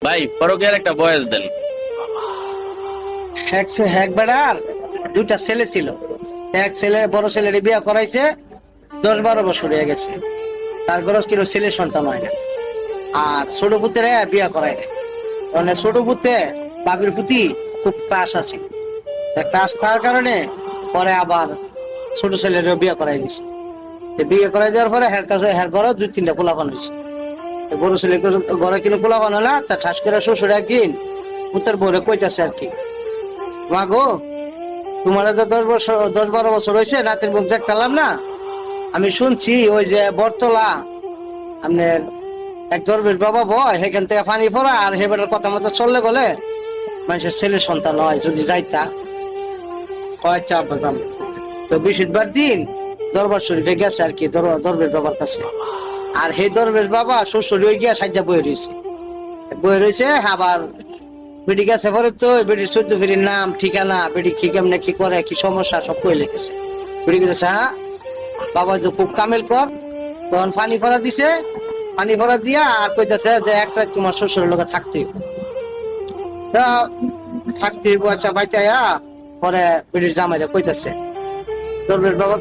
ভাই পরকীয়ার একটা বয়স দেন। এক বেড়ার দুইটা ছেলে ছিল। এক ছেলে বড় ছেলের বিয়ে করাইছে, 10-12 বছর হয়ে গেছে। তারপরে কিন্তু ছেলে সন্তান হয় না। আর ছোট পুত্রে বিয়ে করায় না। মানে ছোট পুত্রে বাবির প্রতি খুব ক্রাশ আছে। ক্রাশ থাকার কারণে পরে আবার ছোট ছেলের বিয়ে করাই দিছে। বিয়ে করাই দেওয়ার পরে হের কাছে হের ঘরে 2-3টা পোলাপান হয়েছে। বড় ছেলে ঘরে কিন্তু পোলাপান হলা তা ঠাস করে শ্বশুর একদিন পুত্রের বউরে কইতাছে আর কি, মা গো, তোমার তো 10-12 বছর হয়েছে, নাতির মুখ দেখতাম না। আমি শুনছি ওই যে বরতলা আপনার এক ধর্মের বাবা বয় সেখান থেকে পানি পড়া, আর হেবারের কথা মতো চললে বলে মানুষের ছেলে সন্তান হয় যদি যাইতা হয় চাপ বাজাম। তো বৃহস্পতিবার দিন দরবার শরীফে গেছে আর কি, দরবেশ বাবার কাছে। আর সেই দরবেশ বাবা শ্বশুর হয়ে গিয়া সাজ্জা বয়ে রয়েছে আবার বেটি গেছে পরে তো বেটির 14 ফেরির নাম ঠিকানা, বেটি কি কেমনে কি করে কি সমস্যা সব কই লিখেছে। বেটি গেছে, হ্যাঁ বাবা তো খুব কামেল কর। তখন পানি ফোড়া দিছে, পানি ফোড়া দিয়া আর কইতেছে যে এক রাত তোমার শ্বশুরের লোকে থাকতে হইব। তা থাকতে হইব, আচ্ছা বাইতে পরে বেটির জামাইরা কইতেছে দরবেশ বাবার